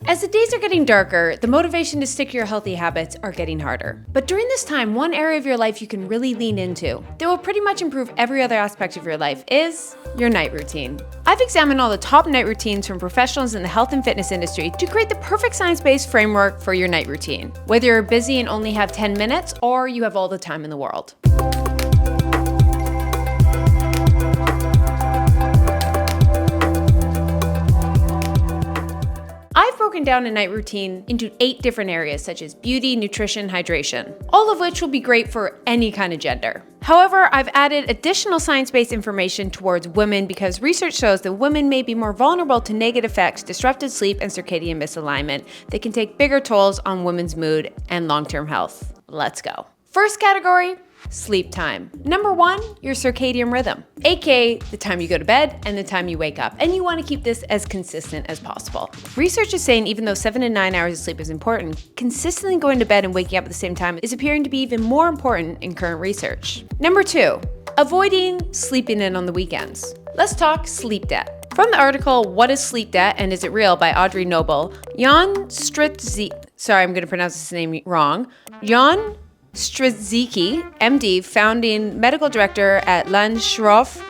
As the days are getting darker, the motivation to stick to your healthy habits are getting harder. But during this time, one area of your life you can really lean into that will pretty much improve every other aspect of your life is your night routine. I've examined all the top night routines from professionals in the health and fitness industry to create the perfect science-based framework for your night routine, whether you're busy and only have 10 minutes or you have all the time in the world. I've broken down a night routine into 8 different areas such as beauty, nutrition, hydration, all of which will be great for any kind of gender. However, I've added additional science-based information towards women because research shows that women may be more vulnerable to negative effects, disrupted sleep, and circadian misalignment that can take bigger tolls on women's mood and long-term health. Let's go. First category, sleep time. Number 1, your circadian rhythm, aka the time you go to bed and the time you wake up. And you want to keep this as consistent as possible. Research is saying even though 7 to 9 hours of sleep is important, consistently going to bed and waking up at the same time is appearing to be even more important in current research. Number 2, avoiding sleeping in on the weekends. Let's talk sleep debt. From the article, What is Sleep Debt and Is It Real by Audrey Noble, Jan Strzycki, MD, founding medical director at Landshof,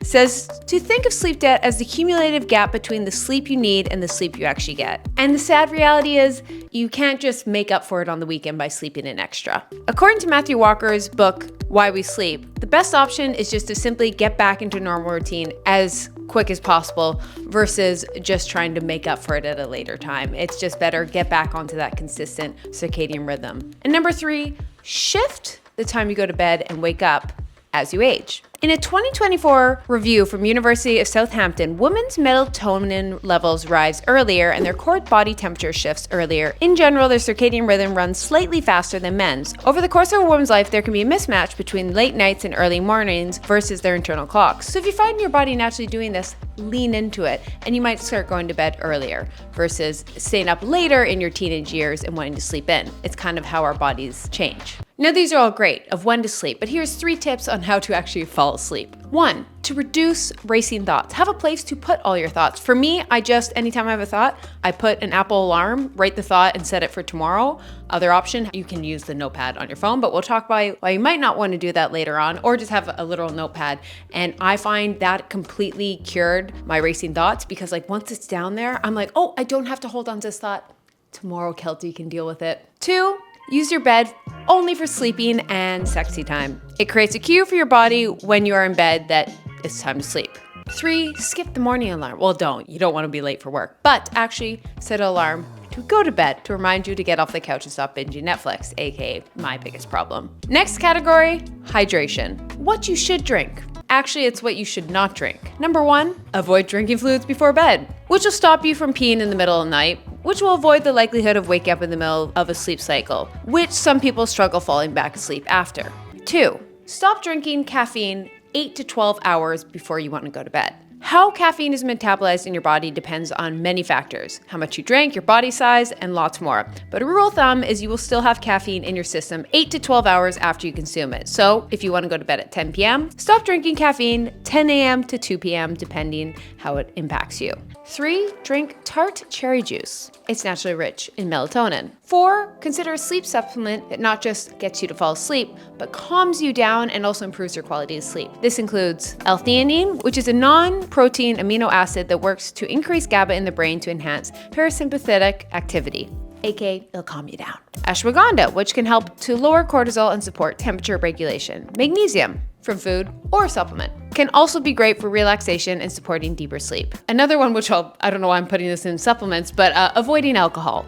says to think of sleep debt as the cumulative gap between the sleep you need and the sleep you actually get. And the sad reality is, you can't just make up for it on the weekend by sleeping in extra. According to Matthew Walker's book, Why We Sleep, the best option is just to simply get back into normal routine as quick as possible versus just trying to make up for it at a later time. It's just better get back onto that consistent circadian rhythm. And number 3, shift the time you go to bed and wake up as you age. In a 2024 review from University of Southampton, women's melatonin levels rise earlier and their core body temperature shifts earlier. In general, their circadian rhythm runs slightly faster than men's. Over the course of a woman's life, there can be a mismatch between late nights and early mornings versus their internal clocks. So if you find your body naturally doing this, lean into it, and you might start going to bed earlier versus staying up later in your teenage years and wanting to sleep in. It's kind of how our bodies change. Now, these are all great of when to sleep, but here's 3 tips on how to actually fall asleep. 1, to reduce racing thoughts. Have a place to put all your thoughts. For me, anytime I have a thought, I put an Apple alarm, write the thought, and set it for tomorrow. Other option, you can use the notepad on your phone, but we'll talk about why you might not want to do that later on, or just have a literal notepad. And I find that completely cured my racing thoughts because once it's down there, I'm like, oh, I don't have to hold on to this thought. Tomorrow, Keltie can deal with it. 2, use your bed only for sleeping and sexy time. It creates a cue for your body when you are in bed that it's time to sleep. 3, skip the morning alarm. Well, don't. You don't want to be late for work. But actually set an alarm to go to bed to remind you to get off the couch and stop binging Netflix, aka my biggest problem. Next category, hydration. What you should drink. Actually, it's what you should not drink. Number 1, avoid drinking fluids before bed, which will stop you from peeing in the middle of the night, which will avoid the likelihood of waking up in the middle of a sleep cycle, which some people struggle falling back asleep after. 2, stop drinking caffeine 8 to 12 hours before you want to go to bed. How caffeine is metabolized in your body depends on many factors, how much you drank, your body size, and lots more. But a rule of thumb is you will still have caffeine in your system 8 to 12 hours after you consume it. So if you want to go to bed at 10 p.m., stop drinking caffeine 10 a.m. to 2 p.m. depending how it impacts you. 3, drink tart cherry juice. It's naturally rich in melatonin. 4, consider a sleep supplement that not just gets you to fall asleep, but calms you down and also improves your quality of sleep. This includes L-theanine, which is a non-protein amino acid that works to increase GABA in the brain to enhance parasympathetic activity, aka it'll calm you down. Ashwagandha, which can help to lower cortisol and support temperature regulation. Magnesium, from food or supplement, can also be great for relaxation and supporting deeper sleep. Another one, which I don't know why I'm putting this in supplements, but avoiding alcohol.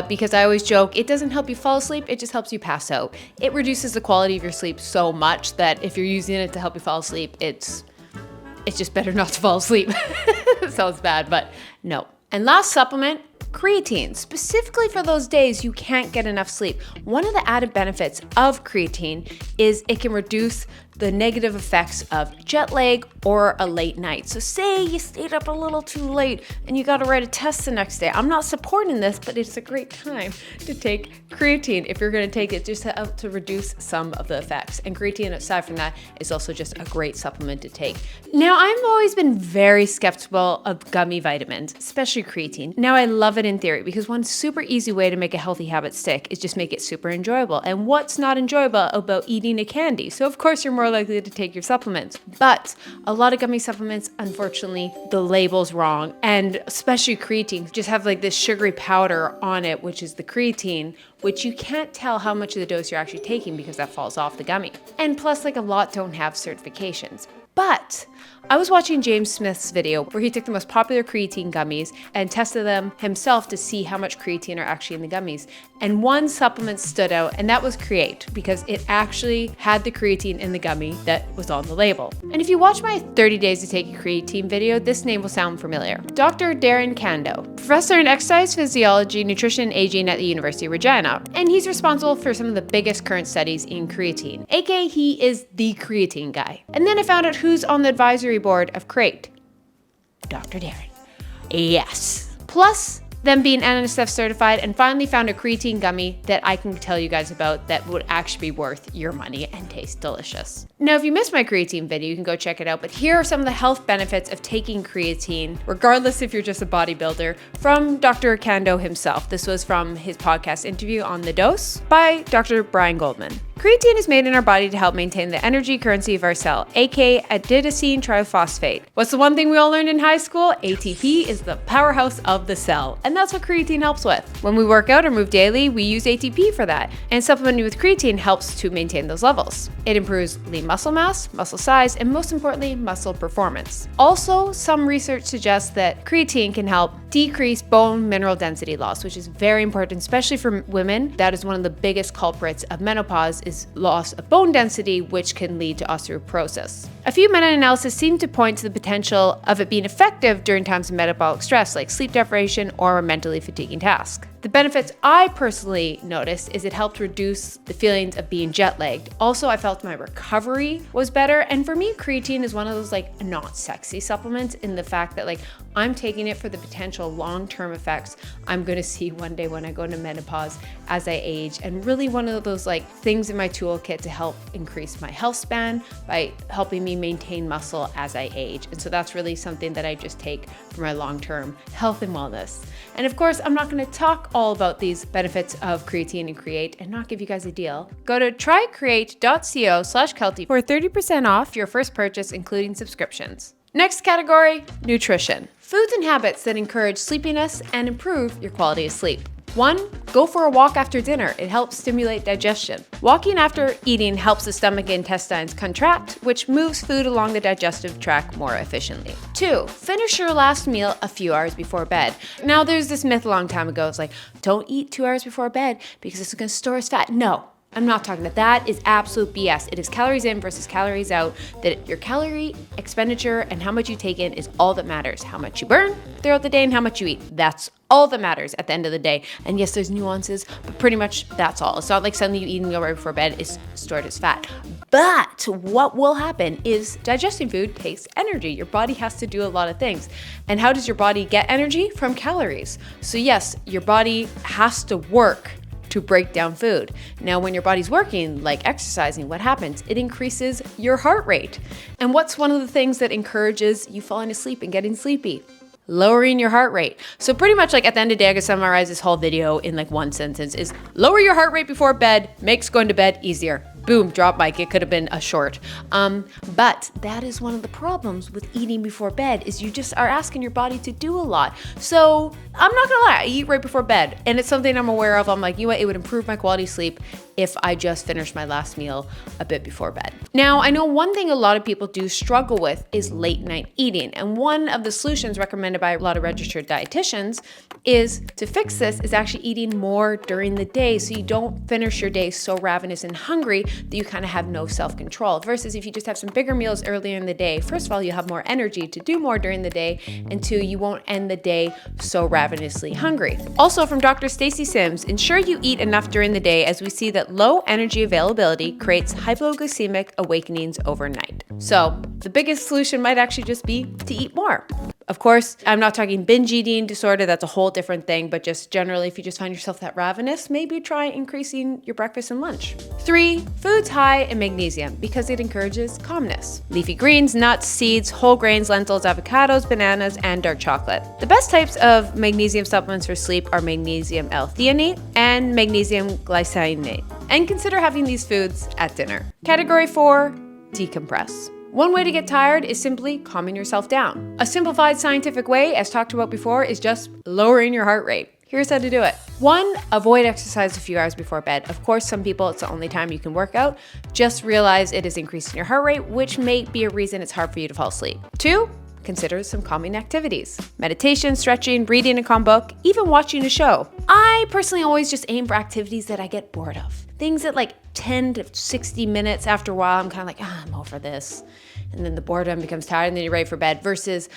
Because I always joke, it doesn't help you fall asleep, it just helps you pass out. It reduces the quality of your sleep so much that if you're using it to help you fall asleep, it's just better not to fall asleep. It sounds bad, but no. And last supplement, creatine, specifically for those days you can't get enough sleep. One of the added benefits of creatine is it can reduce the negative effects of jet lag or a late night. So say you stayed up a little too late and you got to write a test the next day. I'm not supporting this, but it's a great time to take creatine if you're going to take it, just to reduce some of the effects. And creatine, aside from that, is also just a great supplement to take. Now, I've always been very skeptical of gummy vitamins, especially creatine. Now, I love it in theory because one super easy way to make a healthy habit stick is just make it super enjoyable. And what's not enjoyable about eating a candy? So of course you're more likely to take your supplements. But a lot of gummy supplements, unfortunately, the label's wrong. And especially creatine just have like this sugary powder on it, which is the creatine, which you can't tell how much of the dose you're actually taking because that falls off the gummy. And plus, like, a lot don't have certifications. But I was watching James Smith's video where he took the most popular creatine gummies and tested them himself to see how much creatine are actually in the gummies. And one supplement stood out, and that was Create, because it actually had the creatine in the gummy that was on the label. And if you watch my 30 days to take a creatine video, this name will sound familiar. Dr. Darren Kando, professor in exercise physiology, nutrition, and aging at the University of Regina. And he's responsible for some of the biggest current studies in creatine, aka he is the creatine guy. And then I found out who's on the advisory board of Create. Dr. Darren. Yes. Plus them being NSF certified, and finally found a creatine gummy that I can tell you guys about that would actually be worth your money and taste delicious. Now, if you missed my creatine video, you can go check it out, but here are some of the health benefits of taking creatine, regardless if you're just a bodybuilder, from Dr. Kando himself. This was from his podcast interview on The Dose by Dr. Brian Goldman. Creatine is made in our body to help maintain the energy currency of our cell, aka adenosine triphosphate. What's the one thing we all learned in high school? ATP is the powerhouse of the cell, and that's what creatine helps with. When we work out or move daily, we use ATP for that, and supplementing with creatine helps to maintain those levels. It improves lean muscle mass, muscle size, and most importantly, muscle performance. Also, some research suggests that creatine can help decrease bone mineral density loss, which is very important, especially for women. That is one of the biggest culprits of menopause, is loss of bone density, which can lead to osteoporosis. A few meta-analyses seem to point to the potential of it being effective during times of metabolic stress, like sleep deprivation or a mentally fatiguing task. The benefits I personally noticed is it helped reduce the feelings of being jet lagged. Also, I felt my recovery was better. And for me, creatine is one of those like not sexy supplements in the fact that like I'm taking it for the potential long-term effects I'm going to see one day when I go into menopause as I age, and really one of those like things in my toolkit to help increase my health span by helping me maintain muscle as I age. And so that's really something that I just take for my long-term health and wellness. And of course, I'm not going to talk all about these benefits of creatine and Create and not give you guys a deal. Go to trycreate.co/Keltie for 30% off your first purchase, including subscriptions. Next category, nutrition. Foods and habits that encourage sleepiness and improve your quality of sleep. 1. Go for a walk after dinner. It helps stimulate digestion. Walking after eating helps the stomach and intestines contract, which moves food along the digestive tract more efficiently. 2. Finish your last meal a few hours before bed. Now, there's this myth a long time ago. It's like, don't eat 2 hours before bed because it's going to store as fat. No. I'm not talking about that. Is absolute BS. It is calories in versus calories out. That your calorie expenditure and how much you take in is all that matters. How much you burn throughout the day and how much you eat. That's all that matters at the end of the day. And yes, there's nuances, but pretty much that's all. It's not like suddenly you eat a meal right before bed is stored as fat. But what will happen is digesting food takes energy. Your body has to do a lot of things. And how does your body get energy? From calories. So yes, your body has to work to break down food. Now, when your body's working, like exercising, what happens? It increases your heart rate. And what's one of the things that encourages you falling asleep and getting sleepy? Lowering your heart rate. So pretty much like at the end of the day, I could summarize this whole video in like one sentence is lower your heart rate before bed, makes going to bed easier. Boom, drop mic. It could have been a short. But that is one of the problems with eating before bed is you just are asking your body to do a lot. So I'm not gonna lie, I eat right before bed. And it's something I'm aware of. I'm like, you know what, it would improve my quality of sleep if I just finished my last meal a bit before bed. Now, I know one thing a lot of people do struggle with is late night eating. And one of the solutions recommended by a lot of registered dietitians is to fix this is actually eating more during the day so you don't finish your day so ravenous and hungry that you kind of have no self-control. Versus if you just have some bigger meals earlier in the day, first of all, you'll have more energy to do more during the day, and 2, you won't end the day so ravenous ravenously hungry. Also from Dr. Stacy Sims, ensure you eat enough during the day as we see that low energy availability creates hypoglycemic awakenings overnight. So the biggest solution might actually just be to eat more. Of course, I'm not talking binge eating disorder, that's a whole different thing, but just generally, if you just find yourself that ravenous, maybe try increasing your breakfast and lunch. 3, foods high in magnesium because it encourages calmness. Leafy greens, nuts, seeds, whole grains, lentils, avocados, bananas, and dark chocolate. The best types of magnesium supplements for sleep are magnesium L-threonate and magnesium glycinate. And consider having these foods at dinner. Category 4, decompress. One way to get tired is simply calming yourself down. A simplified scientific way, as talked about before, is just lowering your heart rate. Here's how to do it. 1, avoid exercise a few hours before bed. Of course, some people, it's the only time you can work out. Just realize it is increasing your heart rate, which may be a reason it's hard for you to fall asleep. 2, consider some calming activities. Meditation, stretching, reading a calm book, even watching a show. I personally always just aim for activities that I get bored of. Things that like 10 to 60 minutes after a while, I'm kind of like, I'm over this. And then the boredom becomes tired and then you're ready for bed versus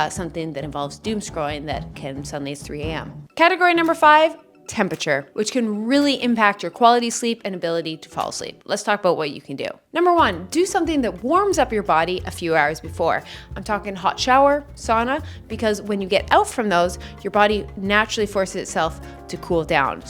something that involves doom scrolling that can suddenly it's 3 a.m. Category number 5, temperature, which can really impact your quality sleep and ability to fall asleep. Let's talk about what you can do. Number 1, do something that warms up your body a few hours before. I'm talking hot shower, sauna, because when you get out from those, your body naturally forces itself to cool down,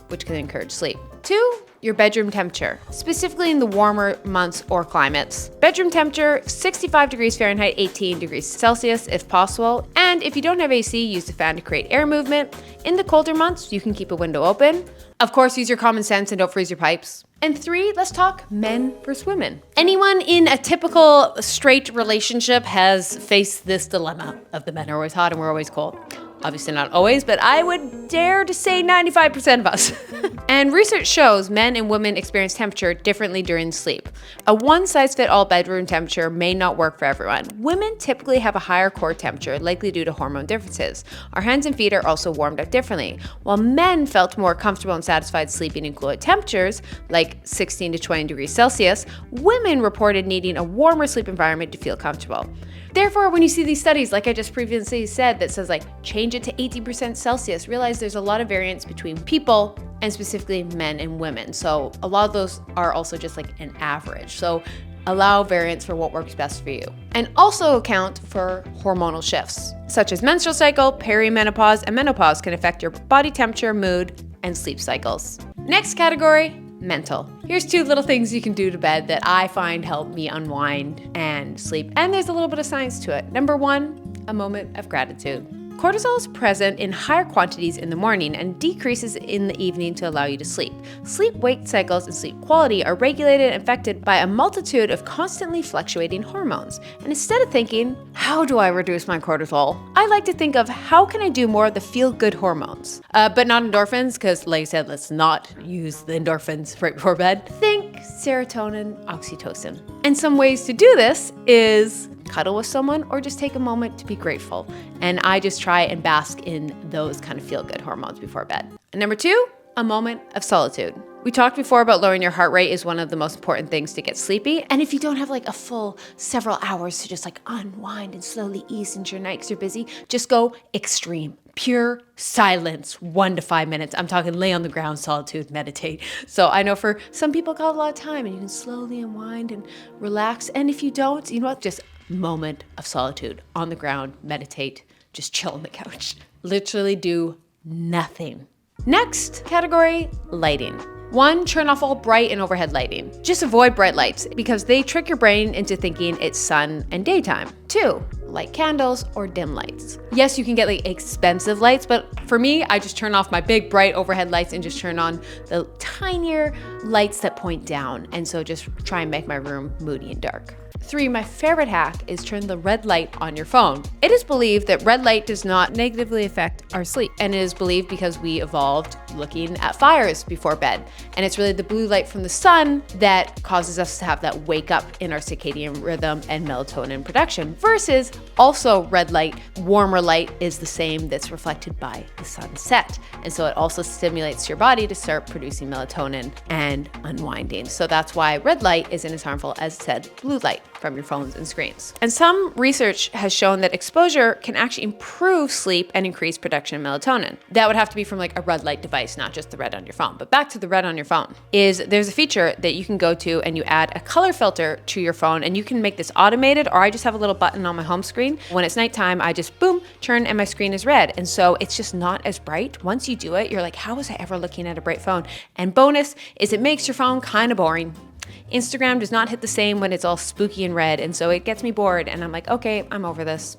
which can encourage sleep. 2, your bedroom temperature, specifically in the warmer months or climates. Bedroom temperature, 65 degrees Fahrenheit, 18 degrees Celsius if possible. And if you don't have AC, use the fan to create air movement. In the colder months, you can keep a window open. Of course, use your common sense and don't freeze your pipes. And 3, let's talk men versus women. Anyone in a typical straight relationship has faced this dilemma of the men are always hot and we're always cold. Obviously not always, but I would dare to say 95% of us. And research shows men and women experience temperature differently during sleep. A one-size-fits-all bedroom temperature may not work for everyone. Women typically have a higher core temperature, likely due to hormone differences. Our hands and feet are also warmed up differently. While men felt more comfortable and satisfied sleeping in cooler temperatures, like 16 to 20 degrees Celsius, women reported needing a warmer sleep environment to feel comfortable. Therefore, when you see these studies, like I just previously said, that says like change it to 80% Celsius, realize there's a lot of variance between people and specifically men and women. So a lot of those are also just like an average. So allow variance for what works best for you. And also account for hormonal shifts, such as menstrual cycle, perimenopause, and menopause can affect your body temperature, mood, and sleep cycles. Next category, mental. Here's 2 little things you can do to bed that I find help me unwind and sleep. And there's a little bit of science to it. Number 1, a moment of gratitude. Cortisol is present in higher quantities in the morning and decreases in the evening to allow you to sleep. Sleep-wake cycles and sleep quality are regulated and affected by a multitude of constantly fluctuating hormones. And instead of thinking, how do I reduce my cortisol? I like to think of how can I do more of the feel-good hormones? But not endorphins, because like I said, let's not use the endorphins right before bed. Think serotonin, oxytocin. And some ways to do this is cuddle with someone or just take a moment to be grateful. And I just try and bask in those kind of feel-good hormones before bed. And number 2, a moment of solitude. We talked before about lowering your heart rate is one of the most important things to get sleepy. And if you don't have like a full several hours to just like unwind and slowly ease into your night because you're busy, just go extreme. Pure silence, 1 to 5 minutes. I'm talking lay on the ground, solitude, meditate. So I know for some people call it a lot of time and you can slowly unwind and relax. And if you don't, you know what? Just moment of solitude on the ground, meditate, just chill on the couch. Literally do nothing. Next category, lighting. 1, turn off all bright and overhead lighting. Just avoid bright lights because they trick your brain into thinking it's sun and daytime. 2, light candles or dim lights. Yes, you can get like expensive lights, but for me, I just turn off my big bright overhead lights and just turn on the tinier lights that point down. And so just try and make my room moody and dark. 3, my favorite hack is turn the red light on your phone. It is believed that red light does not negatively affect our sleep. And it is believed because we evolved looking at fires before bed. And it's really the blue light from the sun that causes us to have that wake up in our circadian rhythm and melatonin production versus also red light, warmer light is the same that's reflected by the sunset. And so it also stimulates your body to start producing melatonin and unwinding. So that's why red light isn't as harmful as said blue light. from your phones and screens. And some research has shown that exposure can actually improve sleep and increase production of melatonin. That would have to be from like a red light device, not just the red on your phone. But back to the red on your phone, there's a feature that you can go to and you add a color filter to your phone, and you can make this automated, or I just have a little button on my home screen. When it's nighttime, I just boom, turn, and my screen is red. And so it's just not as bright. Once you do it, you're like, how was I ever looking at a bright phone? And bonus is it makes your phone kind of boring. Instagram does not hit the same when it's all spooky and red, and so it gets me bored, and I'm like, okay, I'm over this.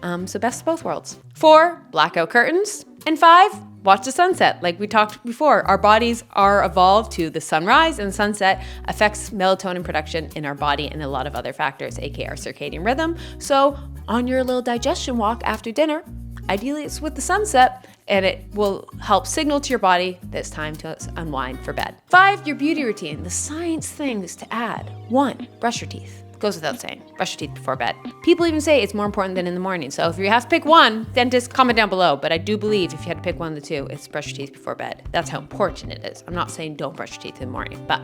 So best of both worlds. 4, blackout curtains. And 5, watch the sunset. Like we talked before, our bodies are evolved to the sunrise, and the sunset affects melatonin production in our body and a lot of other factors, aka our circadian rhythm. So on your little digestion walk after dinner, ideally it's with the sunset, and it will help signal to your body that it's time to unwind for bed. 5, your beauty routine. The science things to add. 1, brush your teeth. Goes without saying, brush your teeth before bed. People even say it's more important than in the morning. So if you have to pick one, dentist, comment down below. But I do believe if you had to pick one of the two, it's brush your teeth before bed. That's how important it is. I'm not saying don't brush your teeth in the morning, but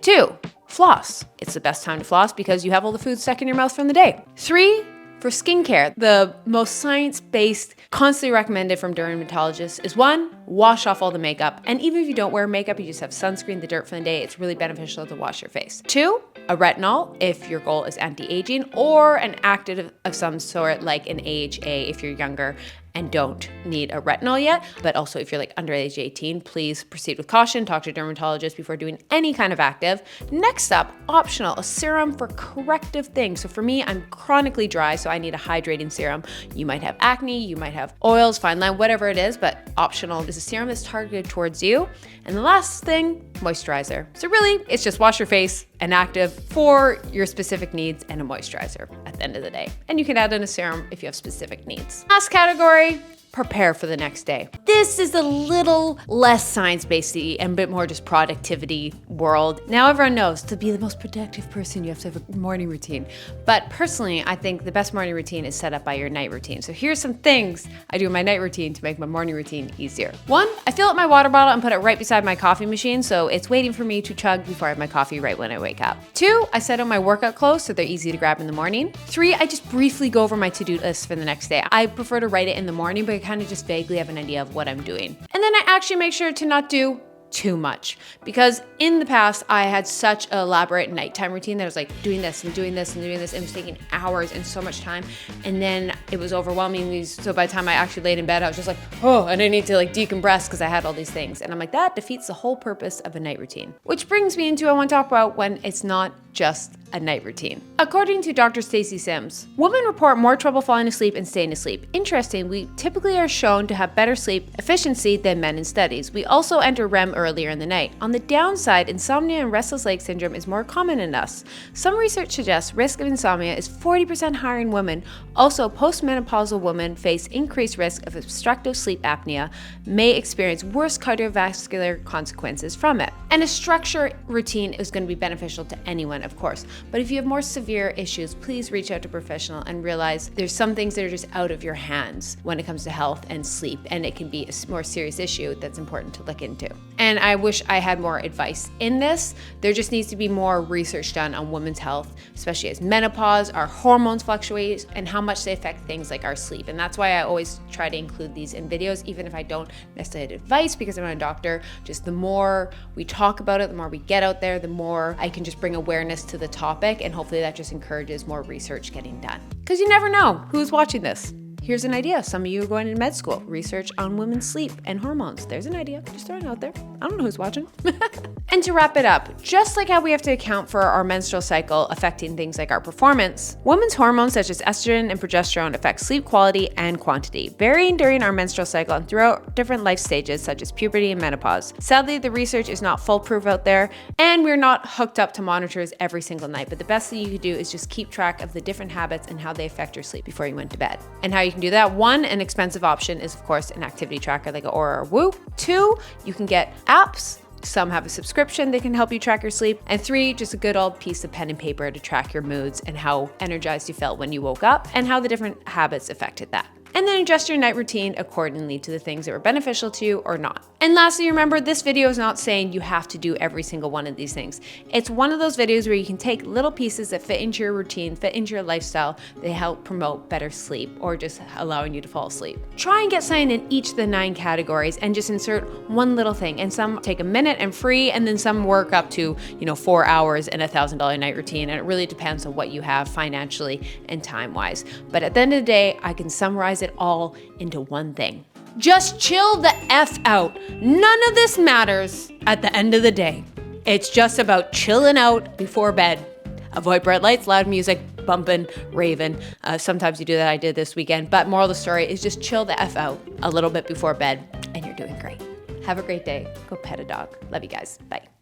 2, floss. It's the best time to floss because you have all the food stuck in your mouth from the day. 3, for skincare, the most science-based, constantly recommended from dermatologists is 1, wash off all the makeup. And even if you don't wear makeup, you just have sunscreen, the dirt from the day, it's really beneficial to wash your face. 2, a retinol if your goal is anti-aging, or an active of some sort like an AHA if you're younger and don't need a retinol yet. But also if you're like under age 18, please proceed with caution. Talk to a dermatologist before doing any kind of active. Next up, optional, a serum for corrective things. So for me, I'm chronically dry, so I need a hydrating serum. You might have acne, you might have oils, fine line, whatever it is, but optional is a serum that's targeted towards you. And the last thing, moisturizer. So really, it's just wash your face, an active for your specific needs, and a moisturizer at the end of the day. And you can add in a serum if you have specific needs. Last category, prepare for the next day. This is a little less science-based and a bit more just productivity world. Now everyone knows to be the most productive person, you have to have a morning routine. But personally, I think the best morning routine is set up by your night routine. So here's some things I do in my night routine to make my morning routine easier. 1, I fill up my water bottle and put it right beside my coffee machine, so it's waiting for me to chug before I have my coffee right when I wake up. 2, I set out my workout clothes so they're easy to grab in the morning. 3, I just briefly go over my to-do list for the next day. I prefer to write it in the morning, but I kind of just vaguely have an idea of what I'm doing. And then I actually make sure to not do too much, because in the past I had such an elaborate nighttime routine that I was like doing this and doing this and doing this, and it was taking hours and so much time, and then it was overwhelming me. So by the time I actually laid in bed, I was just like, oh, and I need to like decompress because I had all these things, and I'm like, that defeats the whole purpose of a night routine. Which brings me into I want to talk about when it's not just a night routine. According to Dr. Stacy Sims, women report more trouble falling asleep and staying asleep. Interesting, we typically are shown to have better sleep efficiency than men in studies. We also enter REM earlier in the night. On the downside, insomnia and restless leg syndrome is more common in us. Some research suggests risk of insomnia is 40% higher in women. Also, postmenopausal women face increased risk of obstructive sleep apnea, may experience worse cardiovascular consequences from it. And a structured routine is going to be beneficial to anyone, of course. But if you have more severe issues, please reach out to a professional and realize there's some things that are just out of your hands when it comes to health and sleep, and it can be a more serious issue that's important to look into. And I wish I had more advice in this. There just needs to be more research done on women's health, especially as menopause, our hormones fluctuate, and how much they affect things like our sleep. And that's why I always try to include these in videos, even if I don't necessarily have advice because I'm not a doctor. Just the more we talk about it, the more we get out there, the more I can just bring awareness to the topic, and hopefully that just encourages more research getting done. Because you never know who's watching this. Here's an idea. Some of you are going to med school. Research on women's sleep and hormones. There's an idea. Just throwing it out there. I don't know who's watching. And to wrap it up, just like how we have to account for our menstrual cycle affecting things like our performance, women's hormones such as estrogen and progesterone affect sleep quality and quantity, varying during our menstrual cycle and throughout different life stages such as puberty and menopause. Sadly, the research is not foolproof out there, and we're not hooked up to monitors every single night, but the best thing you can do is just keep track of the different habits and how they affect your sleep before you went to bed. And how you can do that: 1, an expensive option is of course an activity tracker like an Oura or Whoop. 2, you can get apps. Some have a subscription that can help you track your sleep. And 3, just a good old piece of pen and paper to track your moods and how energized you felt when you woke up and how the different habits affected that. and then adjust your night routine accordingly to the things that were beneficial to you or not. And lastly, remember, this video is not saying you have to do every single one of these things. It's one of those videos where you can take little pieces that fit into your routine, fit into your lifestyle, they help promote better sleep or just allowing you to fall asleep. Try and get something in each of the 9 categories and just insert one little thing. And some take a minute and free, and then some work up to 4 hours and $1,000 night routine. And it really depends on what you have financially and time-wise. But at the end of the day, I can summarize it all into one thing. Just chill the F out. None of this matters at the end of the day. It's just about chilling out before bed. Avoid bright lights, loud music, bumping, raving. Sometimes you do that. I did this weekend. But moral of the story is just chill the F out a little bit before bed, and you're doing great. Have a great day. Go pet a dog. Love you guys. Bye.